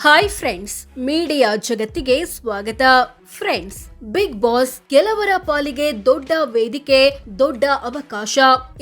Hi friends, media ಜಗತ್ತಿಗೆ ಸ್ವಾಗತ. Friends, Bigg boss ಕೆಲವರ ಪಾಲಿಗೆ ದೊಡ್ಡ ವೇದಿಕೆ, ದೊಡ್ಡ ಅವಕಾಶ.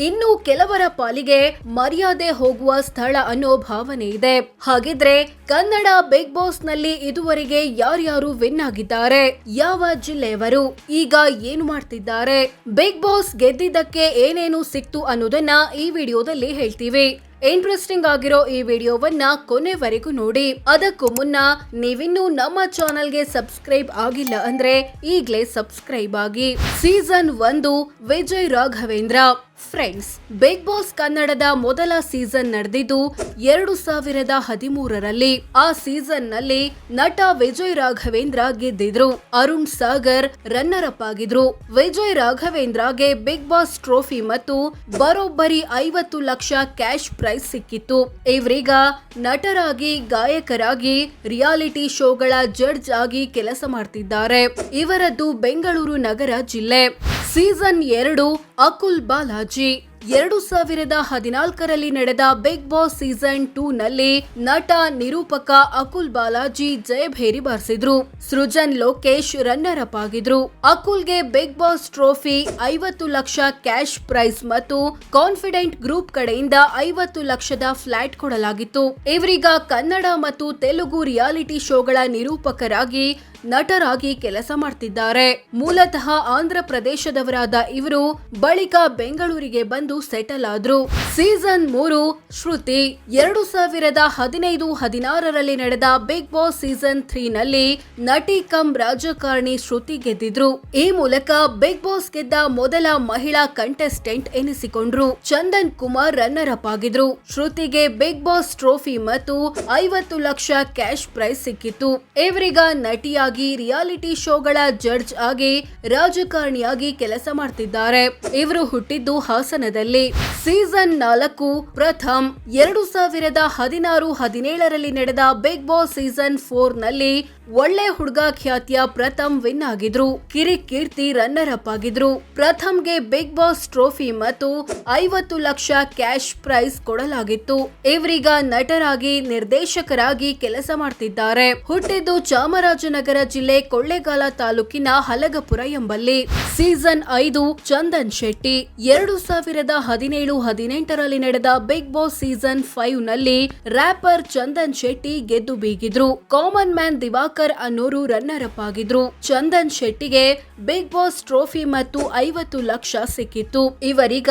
ಇನ್ನು ಕೆಲವರ ಪಾಲಿಗೆ ಮರ್ಯಾದೆ ಹೋಗುವ ಸ್ಥಳ ಅನ್ನೋ ಭಾವನೆ ಇದೆ. ಹಾಗಿದ್ರೆ ಕನ್ನಡ ಬಿಗ್ ಬಾಸ್ ನಲ್ಲಿ ಇದುವರೆಗೆ ಯಾರ್ಯಾರು ವಿನ್ ಆಗಿದ್ದಾರೆ, ಯಾವ ಜಿಲ್ಲೆಯವರು, ಈಗ ಏನು ಮಾಡ್ತಿದ್ದಾರೆ, ಬಿಗ್ ಬಾಸ್ ಗೆದ್ದಿದ್ದಕ್ಕೆ ಏನೇನು ಸಿಕ್ತು ಅನ್ನೋದನ್ನ ಈ ವಿಡಿಯೋದಲ್ಲಿ ಹೇಳ್ತೀವಿ. ಇಂಟ್ರೆಸ್ಟಿಂಗ್ ಆಗಿರೋ ಈ ವಿಡಿಯೋವನ್ನ ಕೊನೆವರೆಗೂ ನೋಡಿ. ಅದಕ್ಕೂ ಮುನ್ನ ನೀವಿನ್ನೂ ನಮ್ಮ ಚಾನೆಲ್ಗೆ ಸಬ್ಸ್ಕ್ರೈಬ್ ಆಗಿಲ್ಲ ಅಂದ್ರೆ ಈಗ್ಲೇ ಸಬ್ಸ್ಕ್ರೈಬ್ ಆಗಿ. Season 1 Vijay Raghavendra. Friends, Bigg Boss ಕನ್ನಡದ ಮೊದಲ ಸೀಸನ್ ನಡೆದಿದ್ದು 2013ರಲ್ಲಿ. ಆ ಸೀಸನ್ ನಲ್ಲಿ ನಟ ವಿಜಯ್ ರಾಘವೇಂದ್ರ ಗೆದ್ದಿದ್ರು. ಅರುಣ್ ಸಾಗರ್ ರನ್ನರ್ ಅಪ್ ಆಗಿದ್ರು. ವಿಜಯ್ ರಾಘವೇಂದ್ರಗೆ ಬಿಗ್ ಬಾಸ್ ಟ್ರೋಫಿ ಮತ್ತು ಬರೋಬ್ಬರಿ 50 ಲಕ್ಷ ಕ್ಯಾಶ್ ಪ್ರೈಸ್ ಸಿಕ್ಕಿತ್ತು. ಇವರೀಗ ನಟರಾಗಿ, ಗಾಯಕರಾಗಿ, ರಿಯಾಲಿಟಿ ಶೋಗಳ ಜಡ್ಜ್ ಆಗಿ ಕೆಲಸ ಮಾಡ್ತಿದ್ದಾರೆ. ಇವರದ್ದು ಬೆಂಗಳೂರು ನಗರ ಜಿಲ್ಲೆ. ಸೀಸನ್ 2 ಅಕುಲ್ ಬಾಲಾಜಿ. 2014ರಲ್ಲಿ ನಡೆದ ಬಿಗ್ ಬಾಸ್ ಸೀಸನ್ 2 ನಲ್ಲಿ ನಟ, ನಿರೂಪಕ ಅಕುಲ್ ಬಾಲಾಜಿ ಜಯಭೇರಿ ಬಾರಿಸಿದ್ರು. ಸೃಜನ್ ಲೋಕೇಶ್ ರನ್ನರ್ ಅಪ್ ಆಗಿದ್ರು. ಅಕುಲ್ಗೆ Bigg Boss trophy, 50 lakh cash prize ಮತ್ತು ಕಾನ್ಫಿಡೆಂಟ್ ಗ್ರೂಪ್ ಕಡೆಯಿಂದ 50 ಲಕ್ಷದ ಫ್ಲಾಟ್ ಕೊಡಲಾಗಿತ್ತು. ಇವರೀಗ ಕನ್ನಡ ಮತ್ತು ತೆಲುಗು ರಿಯಾಲಿಟಿ ಶೋಗಳ ನಿರೂಪಕರಾಗಿ, ನಟರಾಗಿ ಕೆಲಸ ಮಾಡ್ತಿದ್ದಾರೆ. ಮೂಲತಃ ಆಂಧ್ರ ಪ್ರದೇಶದವರಾದ ಇವರು ಬಳಿಕ ಬೆಂಗಳೂರಿಗೆ ಬಂದು ಸೆಟಲ್ ಆದ್ರು. ಸೀಸನ್ 3 ಶ್ರುತಿ. 2015-16ರಲ್ಲಿ ನಡೆದ ಬಿಗ್ ಬಾಸ್ ಸೀಸನ್ 3 ನಲ್ಲಿ ನಟಿ ಕಮ್ ರಾಜಕಾರಣಿ ಶ್ರುತಿ ಗೆದ್ದಿದ್ರು. ಈ ಮೂಲಕ ಬಿಗ್ ಬಾಸ್ ಗೆದ್ದ ಮೊದಲ ಮಹಿಳಾ ಕಂಟೆಸ್ಟೆಂಟ್ ಎನಿಸಿಕೊಂಡ್ರು. ಚಂದನ್ ಕುಮಾರ್ ರನ್ನರ್ ಅಪ್ ಆಗಿದ್ರು. ಶ್ರುತಿಗೆ ಬಿಗ್ ಬಾಸ್ ಟ್ರೋಫಿ ಮತ್ತು 50 ಲಕ್ಷ ಕ್ಯಾಶ್ ಪ್ರೈಸ್ ಸಿಕ್ಕಿತ್ತು. ಇವರೀಗ ನಟಿಯಾಗಿ, ರಿಯಾಲಿಟಿ ಶೋಗಳ ಜಡ್ಜ್ ಆಗಿ, ರಾಜಕಾರಣಿಯಾಗಿ ಕೆಲಸ ಮಾಡ್ತಿದ್ದಾರೆ. ಇವರು ಹುಟ್ಟಿದ್ದು ಹಾಸನದಲ್ಲಿ. ಸೀಸನ್ 4 ಪ್ರಥಮ್. 2016-17ರಲ್ಲಿ ನಡೆದ ಬಿಗ್ ಬಾಸ್ ಸೀಸನ್ 4 ನಲ್ಲಿ ಒಳ್ಳೆ ಹುಡುಗ ಖ್ಯಾತಿಯ ಪ್ರಥಮ್ ವಿನ್ ಆಗಿದ್ರು. ಕಿರಿಕೀರ್ತಿ ರನ್ನರ್ ಅಪ್ ಆಗಿದ್ರು. ಪ್ರಥಮ್ಗೆ ಬಿಗ್ ಬಾಸ್ ಟ್ರೋಫಿ ಮತ್ತು 50 ಲಕ್ಷ ಕ್ಯಾಶ್ ಪ್ರೈಸ್ ಕೊಡಲಾಗಿತ್ತು. ಇವರೀಗ ನಟರಾಗಿ, ನಿರ್ದೇಶಕರಾಗಿ ಕೆಲಸ ಮಾಡ್ತಿದ್ದಾರೆ. ಹುಟ್ಟಿದ್ದು ಚಾಮರಾಜನಗರ ಜಿಲ್ಲೆ ಕೊಳ್ಳೇಗಾಲ ತಾಲೂಕಿನ ಹಲಗಪುರ ಎಂಬಲ್ಲಿ. ಸೀಸನ್ 5 ಚಂದನ್ ಶೆಟ್ಟಿ. 2017-18ರಲ್ಲಿ ನಡೆದ ಬಿಗ್ ಬಾಸ್ ಸೀಸನ್ 5 ನಲ್ಲಿ ರ್ಯಾಪರ್ ಚಂದನ್ ಶೆಟ್ಟಿ ಗೆದ್ದು ಬೀಗಿದ್ರು. ಕಾಮನ್ ಮ್ಯಾನ್ ದಿವಾಕರ್ ಅನ್ನೋರು ರನ್ನರ್ ಅಪ್ ಆಗಿದ್ರು. ಚಂದನ್ ಶೆಟ್ಟಿಗೆ ಬಿಗ್ ಬಾಸ್ ಟ್ರೋಫಿ ಮತ್ತು 50 ಲಕ್ಷ ಸಿಕ್ಕಿತ್ತು. ಇವರೀಗ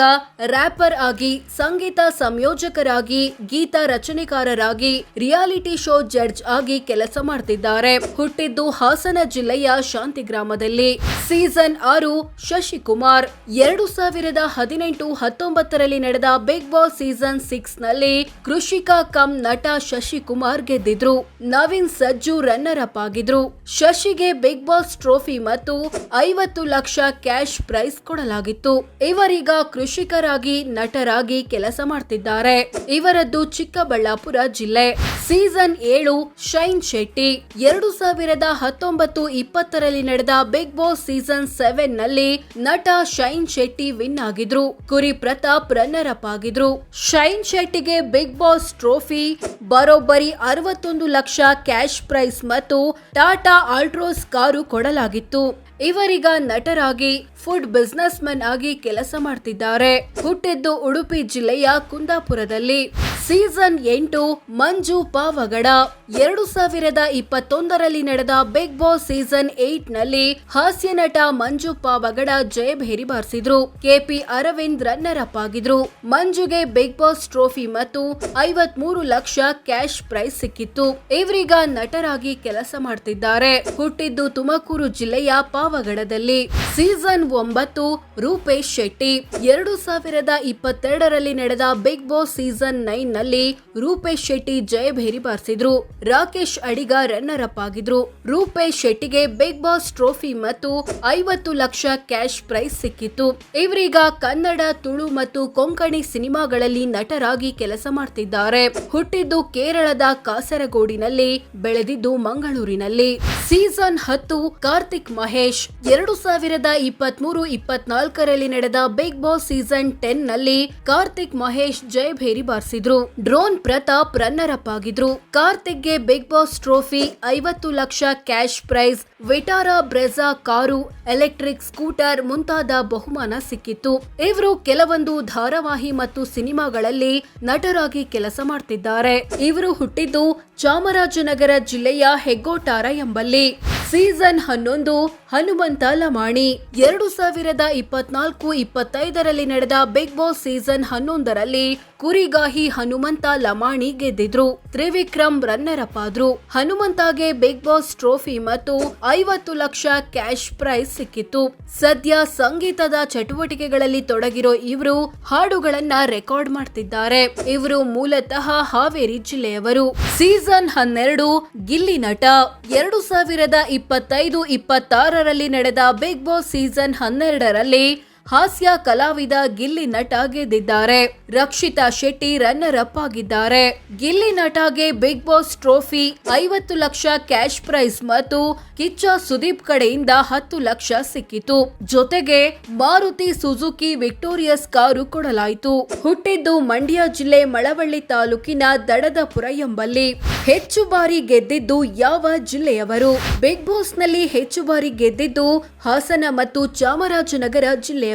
ರ್ಯಾಪರ್ ಆಗಿ, ಸಂಗೀತ ಸಂಯೋಜಕರಾಗಿ, ಗೀತ ರಚನೆಕಾರರಾಗಿ, ರಿಯಾಲಿಟಿ ಶೋ ಜಡ್ಜ್ ಆಗಿ ಕೆಲಸ ಮಾಡ್ತಿದ್ದಾರೆ. ಹುಟ್ಟಿದ್ದು ಹಾಸನ ಜಿಲ್ಲೆಯ ಶಾಂತಿಗ್ರಾಮದಲ್ಲಿ. ಸೀಸನ್ 6 ಶಶಿಕುಮಾರ್. 2018-19ರಲ್ಲಿ ನಡೆದ ಬಿಗ್ ಬಾಸ್ ಸೀಸನ್ 6 ನಲ್ಲಿ ಕೃಷಿಕ ಕಮ್ ನಟ ಶಶಿಕುಮಾರ್ ಗೆದ್ದಿದ್ರು. ನವೀನ್ ಸಜ್ಜು ರನ್ನರ್ ಅಪ್ ಆಗಿದ್ರು. ಶಶಿಗೆ ಬಿಗ್ ಬಾಸ್ ಟ್ರೋಫಿ ಮತ್ತು 50 ಲಕ್ಷ ಕ್ಯಾಶ್ ಪ್ರೈಸ್ ಕೊಡಲಾಗಿತ್ತು. ಇವರೀಗ ಕೃಷಿಕರಾಗಿ, ನಟರಾಗಿ ಕೆಲಸ ಮಾಡ್ತಿದ್ದಾರೆ. ಇವರದ್ದು ಚಿಕ್ಕಬಳ್ಳಾಪುರ ಜಿಲ್ಲೆ. Season 7 shine Shetty. 2019-20ರಲ್ಲಿ ನಡೆದ ಬಿಗ್ ಬಾಸ್ ಸೀಸನ್ 7 ನಲ್ಲಿ ನಟ ಶೈನ್ ಶೆಟ್ಟಿ ವಿನ್ ಆಗಿದ್ರು. ಕುರಿ ಪ್ರತಾಪ್ ರನ್ನರ್ ಅಪ್ ಆಗಿದ್ರು. ಶೈನ್ ಶೆಟ್ಟಿಗೆ ಬಿಗ್ ಬಾಸ್ ಟ್ರೋಫಿ, ಬರೋಬ್ಬರಿ 61 ಲಕ್ಷ ಕ್ಯಾಶ್ ಪ್ರೈಸ್ ಮತ್ತು ಟಾಟಾ ಆಲ್ಟ್ರೋಸ್ ಕಾರು ಕೊಡಲಾಗಿತ್ತು. ಇವರೀಗ ನಟರಾಗಿ, ಫುಡ್ ಬಿಸ್ನೆಸ್ ಮನ್ ಆಗಿ ಕೆಲಸ ಮಾಡ್ತಿದ್ದಾರೆ. ಹುಟ್ಟಿದ್ದು ಉಡುಪಿ ಜಿಲ್ಲೆಯ ಕುಂದಾಪುರದಲ್ಲಿ. ಸೀಸನ್ 8 ಮಂಜು ಪಾವಗಡ. 2021ರಲ್ಲಿ ನಡೆದ ಬಿಗ್ ಬಾಸ್ ಸೀಸನ್ 8 ನಲ್ಲಿ ಹಾಸ್ಯ ನಟ ಮಂಜು ಪಾವಗಡ ಜಯಭೇರಿ ಬಾರಿಸಿದ್ರು. ಕೆಪಿ ಅರವಿಂದ್ ರನ್ನರ್ ಅಪ್ ಆಗಿದ್ರು. ಮಂಜುಗೆ ಬಿಗ್ ಬಾಸ್ ಟ್ರೋಫಿ ಮತ್ತು 53 ಲಕ್ಷ ಕ್ಯಾಶ್ ಪ್ರೈಸ್ ಸಿಕ್ಕಿತ್ತು. ಇವರೀಗ ನಟರಾಗಿ ಕೆಲಸ ಮಾಡ್ತಿದ್ದಾರೆ. ಹುಟ್ಟಿದ್ದು ತುಮಕೂರು ಜಿಲ್ಲೆಯ ಪಾವಗಡದಲ್ಲಿ. ಸೀಸನ್ 9 ರೂಪೇಶ್ ಶೆಟ್ಟಿ. 2022ರಲ್ಲಿ ನಡೆದ ಬಿಗ್ ಬಾಸ್ ಸೀಸನ್ 9 ನಲ್ಲಿ ರೂಪೇಶ್ ಶೆಟ್ಟಿ ಜಯಭೇರಿ ಬಾರಿಸಿದ್ರು. ರಾಕೇಶ್ ಅಡಿಗ ರನ್ನರ್ ಅಪ್ ಆಗಿದ್ರು. ರೂಪೇಶ್ ಶೆಟ್ಟಿಗೆ ಬಿಗ್ ಬಾಸ್ ಟ್ರೋಫಿ ಮತ್ತು 50 ಲಕ್ಷ ಕ್ಯಾಶ್ ಪ್ರೈಸ್ ಸಿಕ್ಕಿತ್ತು. ಇವರೀಗ ಕನ್ನಡ, ತುಳು ಮತ್ತು ಕೊಂಕಣಿ ಸಿನಿಮಾಗಳಲ್ಲಿ ನಟರಾಗಿ ಕೆಲಸ ಮಾಡ್ತಿದ್ದಾರೆ. ಹುಟ್ಟಿದ್ದು ಕೇರಳದ ಕಾಸರಗೋಡಿನಲ್ಲಿ, ಬೆಳೆದಿದ್ದು ಮಂಗಳೂರಿನಲ್ಲಿ. ಸೀಸನ್ 10 ಕಾರ್ತಿಕ್ ಮಹೇಶ್. 2023-24ರಲ್ಲಿ ನಡೆದ ಬಿಗ್ ಬಾಸ್ ಸೀಸನ್ 10 ನಲ್ಲಿ ಕಾರ್ತಿಕ್ ಮಹೇಶ್ ಜಯಭೇರಿ ಬಾರಿಸಿದ್ರು. ಡ್ರೋನ್ ಪ್ರತಾಪ್ ರನ್ನರ್ ಅಪ್ ಆಗಿದ್ರು. ಕಾರ್ತಿಕ್ಗೆ Bigg Boss trophy, 50 lakh cash prize, Vitara Brezza car, electric scooter ಮುಂತಾದ ಬಹುಮಾನ ಸಿಕ್ಕಿತ್ತು. ಇವರು ಕೆಲವೊಂದು ಧಾರಾವಾಹಿ ಮತ್ತು ಸಿನಿಮಾಗಳಲ್ಲಿ ನಟರಾಗಿ ಕೆಲಸ ಮಾಡ್ತಿದ್ದಾರೆ. ಇವರು ಹುಟ್ಟಿದ್ದು ಚಾಮರಾಜನಗರ ಜಿಲ್ಲೆಯ ಹೆಗ್ಗೋಟಾರ ಎಂಬಲ್ಲಿ. ಸೀಸನ್ 11 ಹನುಮಂತ ಲಮಾಣಿ. 2024-25ರಲ್ಲಿ ನಡೆದ ಬಿಗ್ ಬಾಸ್ ಸೀಸನ್ 11ರಲ್ಲಿ ಕುರಿಗಾಹಿ ಹನುಮಂತ ಲಮಾಣಿ ಗೆದ್ದಿದ್ರು. ತ್ರಿವಿಕ್ರಮ್ ರನ್ನರ್ ಅಪ್ ಆದ್ರು. ಹನುಮಂತಗೆ ಬಿಗ್ ಬಾಸ್ ಟ್ರೋಫಿ ಮತ್ತು 50 ಲಕ್ಷ ಕ್ಯಾಶ್ ಪ್ರೈಸ್ ಸಿಕ್ಕಿತ್ತು. ಸದ್ಯ ಸಂಗೀತದ ಚಟುವಟಿಕೆಗಳಲ್ಲಿ ತೊಡಗಿರೋ ಇವರು ಹಾಡುಗಳನ್ನ ರೆಕಾರ್ಡ್ ಮಾಡ್ತಿದ್ದಾರೆ. ಇವರು ಮೂಲತಃ ಹಾವೇರಿ ಜಿಲ್ಲೆಯವರು. ಸೀಸನ್ 12 ಗಿಲ್ಲಿ ನಟ. 2025-26ರಲ್ಲಿ ನಡೆದ ಬಿಗ್ ಬಾಸ್ ಸೀಸನ್ 12ರಲ್ಲಿ ಹಾಸ್ಯ ಕಲಾವಿದ ಗಿಲ್ಲಿ ನಟ ಗೆದ್ದಿದ್ದಾರೆ. ರಕ್ಷಿತಾ ಶೆಟ್ಟಿ ರನ್ನರ್ ಅಪ್ ಆಗಿದ್ದಾರೆ. ಗಿಲ್ಲಿ ನಟಗೆ Bigg Boss trophy, 50 lakh cash prize ಮತ್ತು ಕಿಚ್ಚ ಸುದೀಪ್ ಕಡೆಯಿಂದ 10 ಲಕ್ಷ ಸಿಕ್ಕಿತು. ಜೊತೆಗೆ ಮಾರುತಿ ಸುಜುಕಿ ವಿಕ್ಟೋರಿಯಸ್ ಕಾರು ಕೊಡಲಾಯಿತು. ಹುಟ್ಟಿದ್ದು ಮಂಡ್ಯ ಜಿಲ್ಲೆ ಮಳವಳ್ಳಿ ತಾಲೂಕಿನ ದಡದಪುರ ಎಂಬಲ್ಲಿ. ಹೆಚ್ಚು ಬಾರಿ ಗೆದ್ದಿದ್ದು ಯಾವ ಜಿಲ್ಲೆಯವರು? ಬಿಗ್ ಬಾಸ್ ನಲ್ಲಿ ಹೆಚ್ಚು ಬಾರಿ ಗೆದ್ದಿದ್ದು ಹಾಸನ ಮತ್ತು ಚಾಮರಾಜನಗರ ಜಿಲ್ಲೆಯವರು,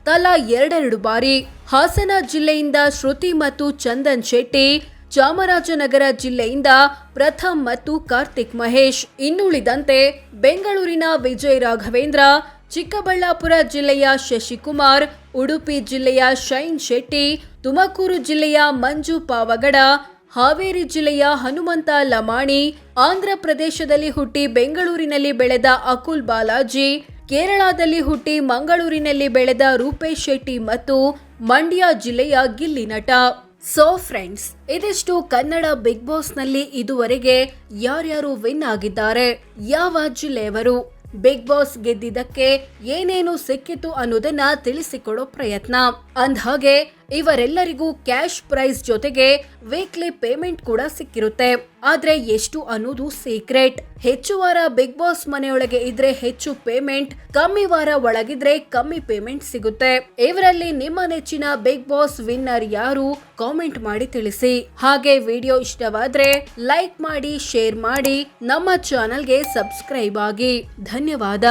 ತಲಾ 2 ಬಾರಿ. ಹಾಸನ ಜಿಲ್ಲೆಯಿಂದ ಶ್ರುತಿ ಮತ್ತು ಚಂದನ್ ಶೆಟ್ಟಿ, ಚಾಮರಾಜನಗರ ಜಿಲ್ಲೆಯಿಂದ ಪ್ರಥಮ್ ಮತ್ತು ಕಾರ್ತಿಕ್ ಮಹೇಶ್. ಇನ್ನುಳಿದಂತೆ ಬೆಂಗಳೂರಿನ ವಿಜಯ್ ರಾಘವೇಂದ್ರ, ಚಿಕ್ಕಬಳ್ಳಾಪುರ ಜಿಲ್ಲೆಯ ಶಶಿಕುಮಾರ್, ಉಡುಪಿ ಜಿಲ್ಲೆಯ ಶೈನ್ ಶೆಟ್ಟಿ, ತುಮಕೂರು ಜಿಲ್ಲೆಯ ಮಂಜು ಪಾವಗಡ, ಹಾವೇರಿ ಜಿಲ್ಲೆಯ ಹನುಮಂತ ಲಮಾಣಿ, ಆಂಧ್ರ ಪ್ರದೇಶದಲ್ಲಿ ಹುಟ್ಟಿ ಬೆಂಗಳೂರಿನಲ್ಲಿ ಬೆಳೆದ ಅಕುಲ್ ಬಾಲಾಜಿ, ಕೇರಳದಲ್ಲಿ ಹುಟ್ಟಿ ಮಂಗಳೂರಿನಲ್ಲಿ ಬೆಳೆದ ರೂಪೇಶ್ ಶೆಟ್ಟಿ ಮತ್ತು ಮಂಡ್ಯ ಜಿಲ್ಲೆಯ ಗಿಲ್ಲಿ ನಟ. ಸೊ ಫ್ರೆಂಡ್ಸ್, ಇದಿಷ್ಟು ಕನ್ನಡ ಬಿಗ್ ಬಾಸ್ ನಲ್ಲಿ ಇದುವರೆಗೆ ಯಾರ್ಯಾರು ವಿನ್ ಆಗಿದ್ದಾರೆ, ಯಾವ ಜಿಲ್ಲೆಯವರು, ಬಿಗ್ ಬಾಸ್ ಗೆದ್ದಿದ್ದಕ್ಕೆ ಏನೇನು ಸಿಕ್ಕಿತು ಅನ್ನೋದನ್ನ ತಿಳಿಸಿಕೊಡೋ ಪ್ರಯತ್ನ. ಅಂದ್ಹಾಗೆ ಇವರೆಲ್ಲರಿಗೂ ಕ್ಯಾಶ್ ಪ್ರೈಸ್ ಜೊತೆಗೆ ವೀಕ್ಲಿ ಪೇಮೆಂಟ್ ಕೂಡ ಸಿಕ್ಕಿರುತ್ತೆ. ಆದ್ರೆ ಎಷ್ಟು ಅನ್ನೋದು ಸೀಕ್ರೆಟ್. ಹೆಚ್ಚು ವಾರ ಬಿಗ್ ಬಾಸ್ ಮನೆಯೊಳಗೆ ಇದ್ರೆ ಹೆಚ್ಚು ಪೇಮೆಂಟ್, ಕಮ್ಮಿ ವಾರ ಒಳಗಿದ್ರೆ ಕಮ್ಮಿ ಪೇಮೆಂಟ್ ಸಿಗುತ್ತೆ. ಇವರಲ್ಲಿ ನಿಮ್ಮ ನೆಚ್ಚಿನ ಬಿಗ್ ಬಾಸ್ ವಿನ್ನರ್ ಯಾರು? ಕಾಮೆಂಟ್ ಮಾಡಿ ತಿಳಿಸಿ. ಹಾಗೆ ವಿಡಿಯೋ ಇಷ್ಟವಾದ್ರೆ ಲೈಕ್ ಮಾಡಿ, ಶೇರ್ ಮಾಡಿ, ನಮ್ಮ ಚಾನೆಲ್ಗೆ ಸಬ್ಸ್ಕ್ರೈಬ್ ಆಗಿ. ಧನ್ಯವಾದ.